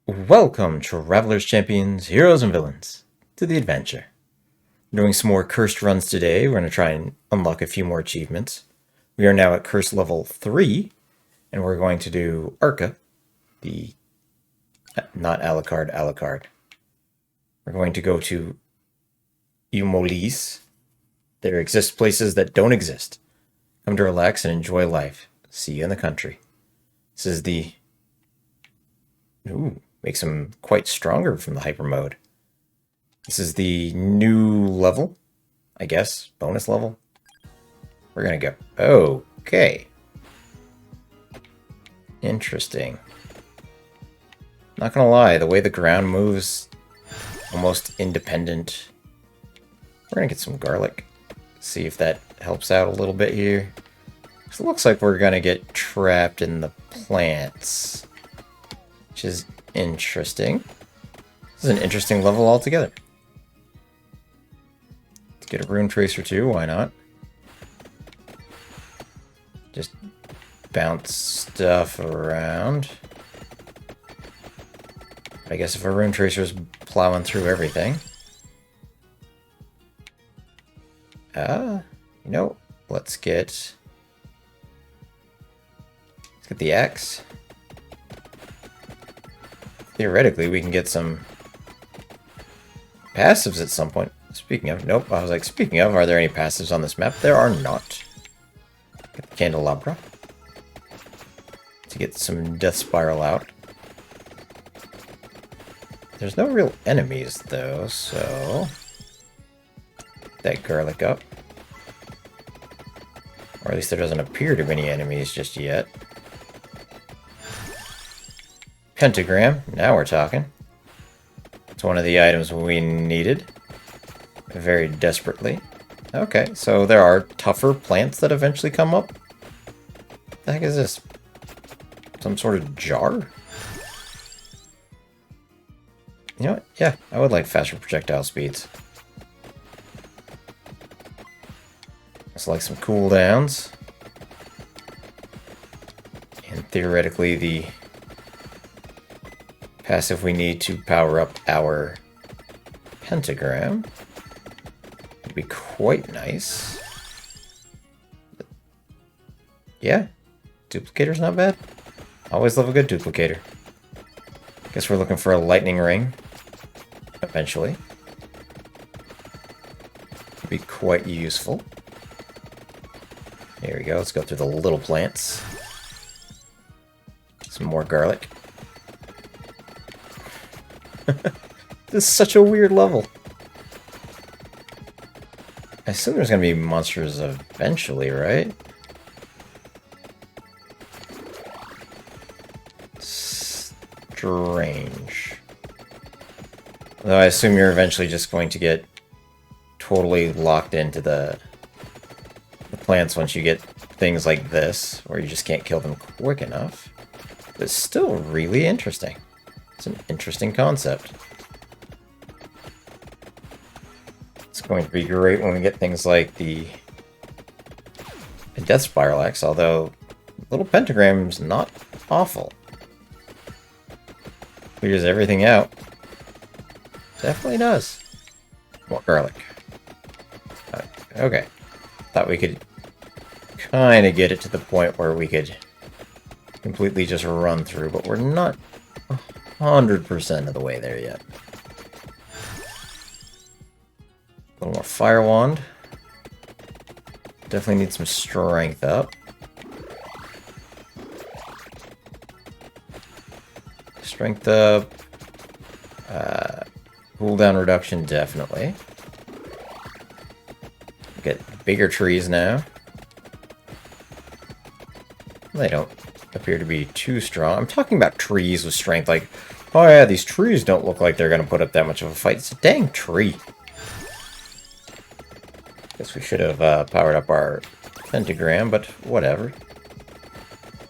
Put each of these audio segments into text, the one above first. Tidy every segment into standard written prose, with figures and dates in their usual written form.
Welcome, Travelers, Champions, Heroes, and Villains, to the adventure. We're doing some more cursed runs today. We're going to try and unlock a few more achievements. We are now at curse level 3, and we're going to do Arca, the... not Alucard. We're going to go to Umolis. There exist places that don't exist. Come to relax and enjoy life. See you in the country. This is the... Ooh, makes him quite stronger from the hyper mode. This is the new level, I guess, bonus level. We're gonna go. Okay. Interesting. Not gonna lie, the way the ground moves, almost independent. We're gonna get some garlic. See if that helps out a little bit here. It looks like we're gonna get trapped in the plants, which is interesting. This is an interesting level altogether. Let's get a rune tracer too, why not? Just bounce stuff around. I guess if a rune tracer's plowing through everything. You know, let's get the axe. Theoretically, we can get some passives at some point. Speaking of, nope, I was like, speaking of, are there any passives on this map? There are not. Get the candelabra to get some death spiral out. There's no real enemies, though, so... that garlic up. Or at least there doesn't appear to be any enemies just yet. Pentagram, now we're talking. It's one of the items we needed. Very desperately. Okay, so there are tougher plants that eventually come up. What the heck is this? Some sort of jar? You know what? Yeah, I would like faster projectile speeds. Let's like some cooldowns. And theoretically the passive we need to power up our pentagram would be quite nice. Yeah, duplicator's not bad. Always love a good duplicator. Guess we're looking for a lightning ring eventually. Would be quite useful. Here we go, let's go through the little plants. Some more garlic. This is such a weird level. I assume there's gonna be monsters eventually, right? Strange. Though I assume you're eventually just going to get totally locked into the plants once you get things like this, where you just can't kill them quick enough. But it's still really interesting. It's an interesting concept. It's going to be great when we get things like the Death Spiral Axe, although little pentagram's not awful. Clears everything out. Definitely does. More garlic. Okay. Thought we could kind of get it to the point where we could completely just run through, but we're not 100% of the way there yet. A little more fire wand. Definitely need some strength up. Strength up. Cooldown reduction, definitely. Get bigger trees now. They don't appear to be too strong. I'm talking about trees with strength, like, oh yeah, these trees don't look like they're going to put up that much of a fight. It's a dang tree. Guess we should have powered up our pentagram, but whatever.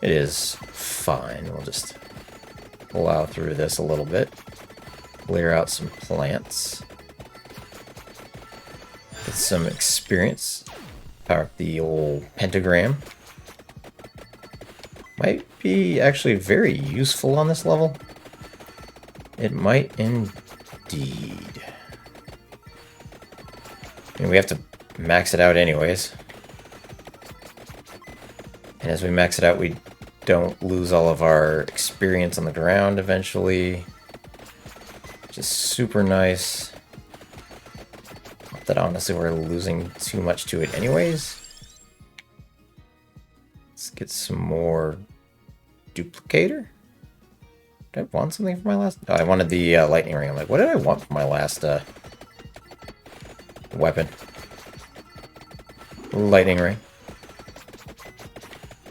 It is fine. We'll just plow through this a little bit. Clear out some plants. Get some experience. Power up the old pentagram. Might be actually very useful on this level. It might indeed. And we have to max it out anyways. And as we max it out, we don't lose all of our experience on the ground eventually. Just super nice. Not that honestly we're losing too much to it anyways. Let's get some more duplicator. Did I want something for my last? Oh, I wanted the lightning ring. I'm like, what did I want for my last weapon? Lightning ring.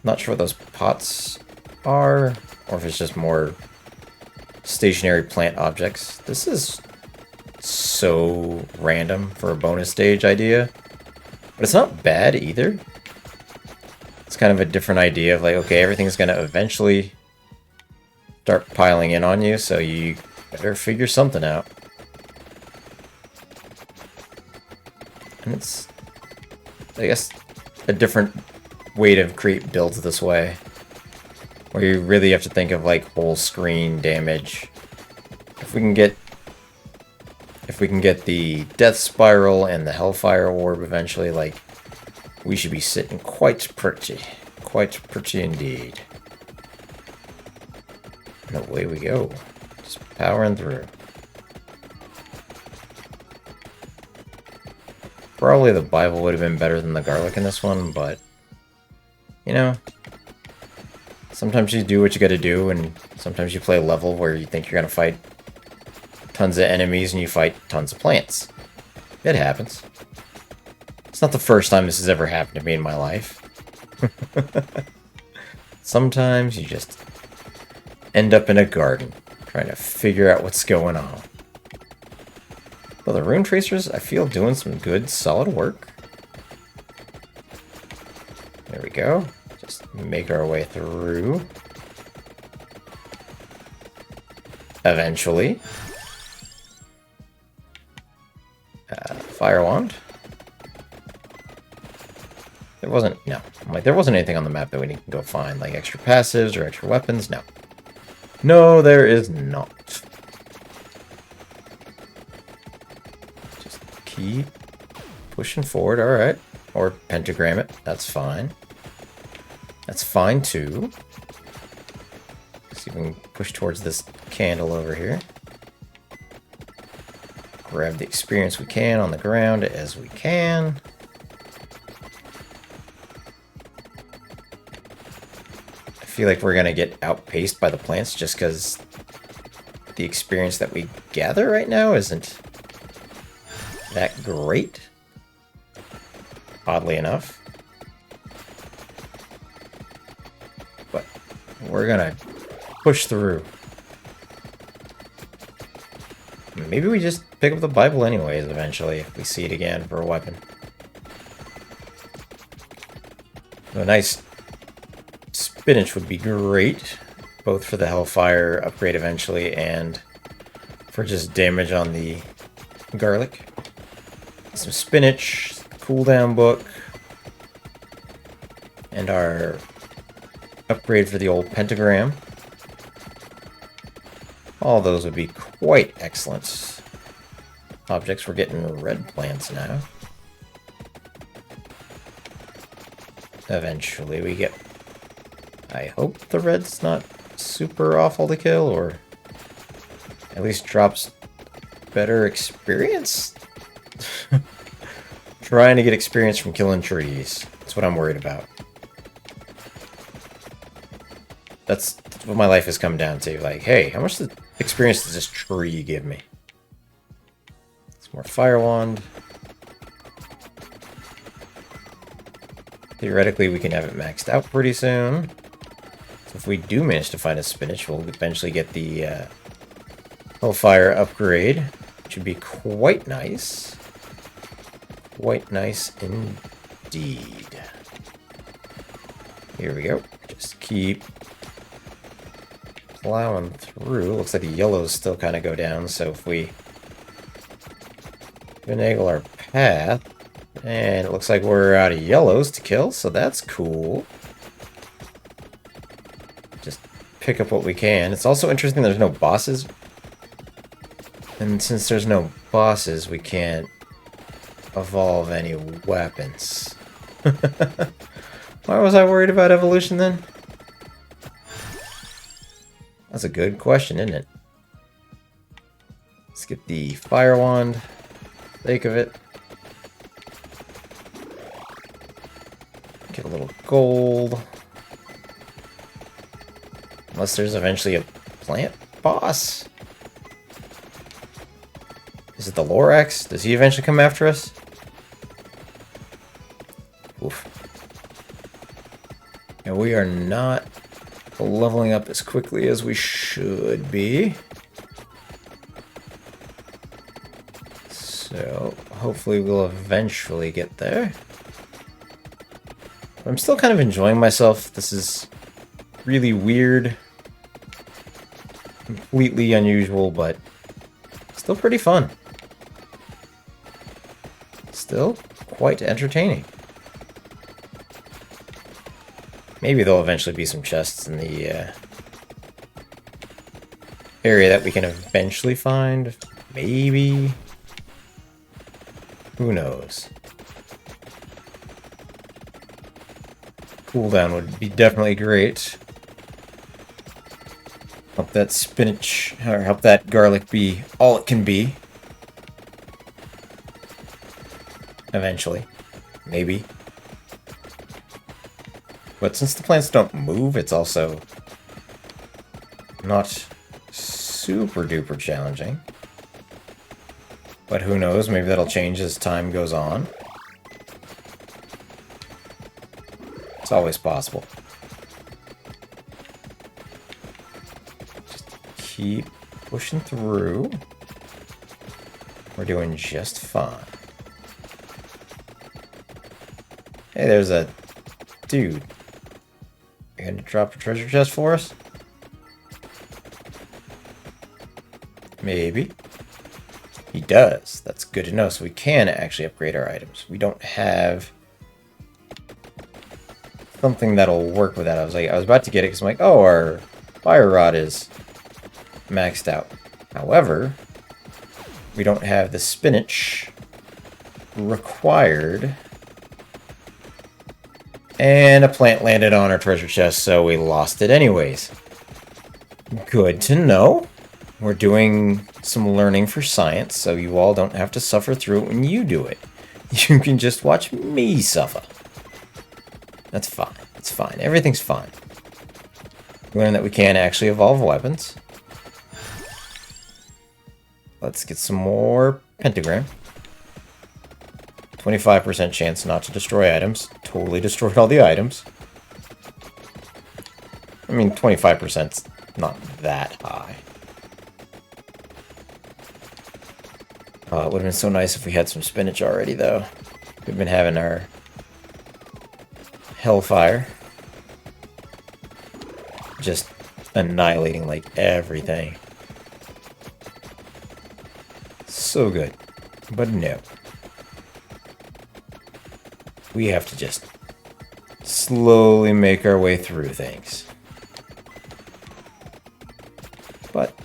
Not sure what those pots are, or if it's just more stationary plant objects. This is so random for a bonus stage idea, but it's not bad either. It's kind of a different idea of like, okay, everything's going to eventually start piling in on you, so you better figure something out. And it's, I guess, a different way to create builds this way, where you really have to think of like whole screen damage. If we can get the death spiral and the hellfire orb eventually, like, we should be sitting quite pretty indeed. And away we go, just powering through. Probably the Bible would have been better than the garlic in this one, but you know, sometimes you do what you gotta do, and sometimes you play a level where you think you're gonna fight tons of enemies and you fight tons of plants. It happens. It's not the first time this has ever happened to me in my life. Sometimes you just end up in a garden trying to figure out what's going on. Well, the rune tracers, I feel, doing some good, solid work. There we go. Just make our way through. Eventually. Fire wand. There wasn't, no. I'm like, there wasn't anything on the map that we need to go find, like extra passives or extra weapons. No. No, there is not. Just keep pushing forward, alright. Or pentagram it, that's fine. That's fine too. See if we can push towards this candle over here. Grab the experience we can on the ground as we can. I feel like we're going to get outpaced by the plants just because the experience that we gather right now isn't that great. Oddly enough. But we're gonna push through. Maybe we just pick up the Bible anyways eventually if we see it again for a weapon. A nice spinach would be great, both for the Hellfire upgrade eventually and for just damage on the garlic. Some spinach, cooldown book, and our upgrade for the old pentagram. All those would be quite excellent objects. We're getting red plants now. Eventually we get... I hope the red's not super awful to kill, or at least drops better experience? Trying to get experience from killing trees. That's what I'm worried about. That's what my life has come down to. Like, hey, how much experience does this tree give me? Some more fire wand. Theoretically, we can have it maxed out pretty soon. So if we do manage to find a spinach, we'll eventually get the Hellfire upgrade, which would be quite nice. Quite nice indeed. Here we go. Just keep plowing through. Looks like the yellows still kind of go down, so if we finagle our path, and it looks like we're out of yellows to kill, so that's cool. Just pick up what we can. It's also interesting there's no bosses And since there's no bosses, we can't evolve any weapons. Why was I worried about evolution then? That's a good question, isn't it? Let's get the fire wand. Sake of it. Get a little gold. Unless there's eventually a plant boss. Is it the Lorax? Does he eventually come after us? Oof. And we are not leveling up as quickly as we should be. So, hopefully we'll eventually get there. I'm still kind of enjoying myself. This is really weird. Completely unusual, but still pretty fun. Still quite entertaining. Maybe there'll eventually be some chests in the area that we can eventually find. Maybe. Who knows? Cooldown would be definitely great. Help that spinach, or help that garlic be all it can be. Eventually. Maybe. But since the plants don't move, it's also not super duper challenging. But who knows, maybe that'll change as time goes on. It's always possible. Just keep pushing through. We're doing just fine. Hey, there's a dude. You gonna drop a treasure chest for us? Maybe. He does. That's good to know. So we can actually upgrade our items. We don't have something that'll work with that. I was about to get it because I'm like, oh, our fire rod is maxed out. However, we don't have the spinach required. And a plant landed on our treasure chest, so we lost it anyways. Good to know. We're doing some learning for science, so you all don't have to suffer through it when you do it. You can just watch me suffer. That's fine. It's fine. Everything's fine. We learned that we can actually evolve weapons. Let's get some more pentagram. 25% chance not to destroy items. Totally destroyed all the items. I mean, 25%'s not that high. It would have been so nice if we had some spinach already, though. We've been having our hellfire. Just annihilating, like, everything. So good. But no. We have to just slowly make our way through things. But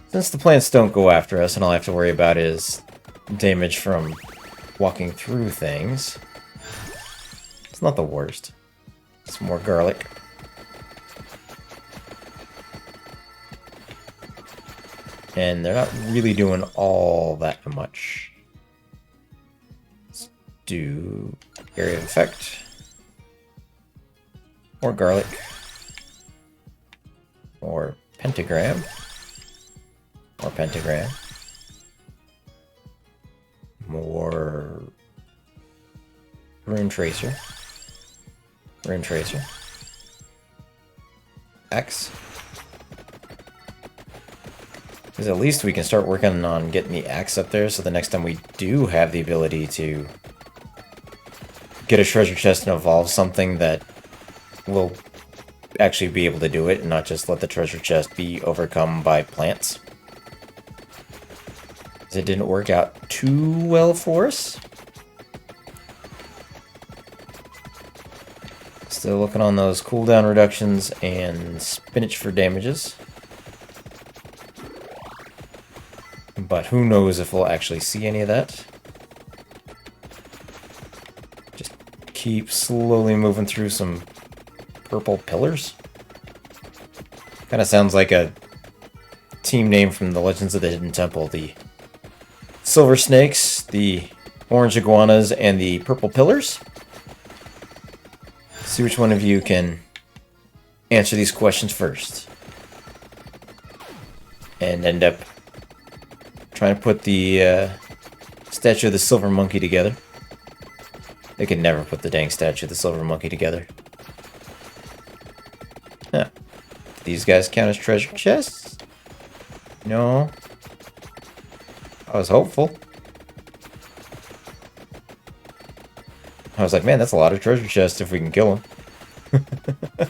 since the plants don't go after us and all I have to worry about is damage from walking through things, it's not the worst. Some more garlic. And they're not really doing all that much. Let's do area of effect. More garlic. More pentagram. More pentagram. More rune tracer. Rune tracer. X. Because at least we can start working on getting the axe up there, so the next time we do have the ability to get a treasure chest and evolve something, that we'll actually be able to do it and not just let the treasure chest be overcome by plants. Because it didn't work out too well for us. Still looking on those cooldown reductions and spinach for damages. But who knows if we'll actually see any of that. Just keep slowly moving through some purple pillars. Kind of sounds like a team name from the Legends of the Hidden Temple. The silver snakes, the orange iguanas, and the purple pillars. See which one of you can answer these questions first. And end up trying to put the statue of the silver monkey together. They could never put the dang statue of the silver monkey together. Huh. These guys count as treasure chests? No. I was hopeful. I was like, man, that's a lot of treasure chests if we can kill them. How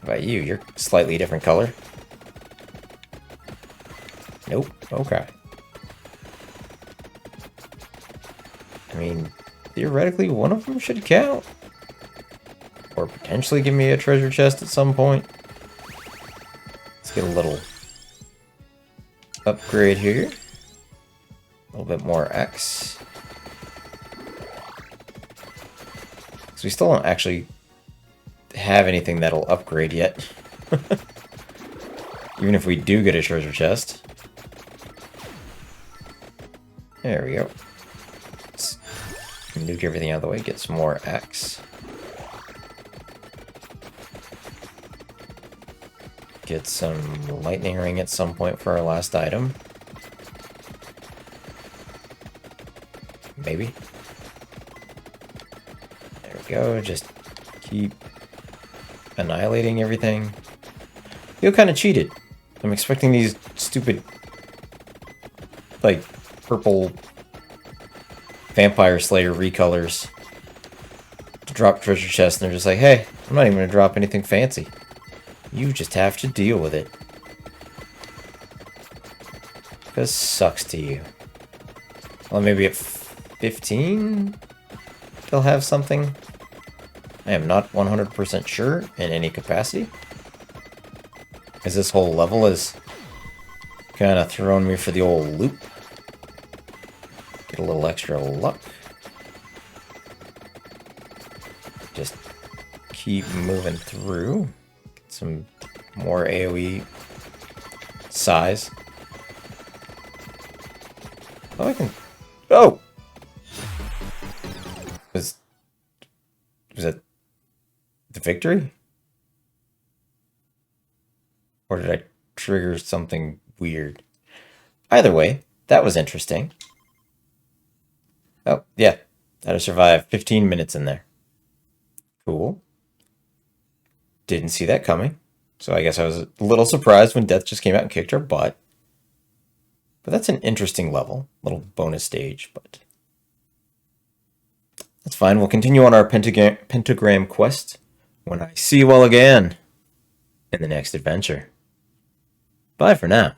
about you? You're slightly different color. Nope. Okay. I mean, theoretically, one of them should count. Or potentially give me a treasure chest at some point. Let's get a little upgrade here. A little bit more X. So we still don't actually have anything that'll upgrade yet. Even if we do get a treasure chest. There we go. Let's nuke everything out of the way, get some more X. Get some lightning ring at some point for our last item. Maybe. There we go, just keep annihilating everything. Feel kind of cheated. I'm expecting these stupid, like, purple Vampire Slayer recolors to drop treasure chests, and they're just like, hey, I'm not even going to drop anything fancy. You just have to deal with it. This sucks to you. Well, maybe at 15 they'll have something. I am not 100% sure in any capacity. As this whole level is kind of throwing me for the old loop. Get a little extra luck. Just keep moving through. Get some more AoE size. Oh, I can... Oh! Was that the victory? Or did I trigger something weird? Either way, that was interesting. Oh, yeah. Had to survive 15 minutes in there. Cool. Didn't see that coming. So I guess I was a little surprised when Death just came out and kicked our butt. But that's an interesting level. Little bonus stage, but... that's fine. We'll continue on our pentagram quest when I see you all again in the next adventure. Bye for now.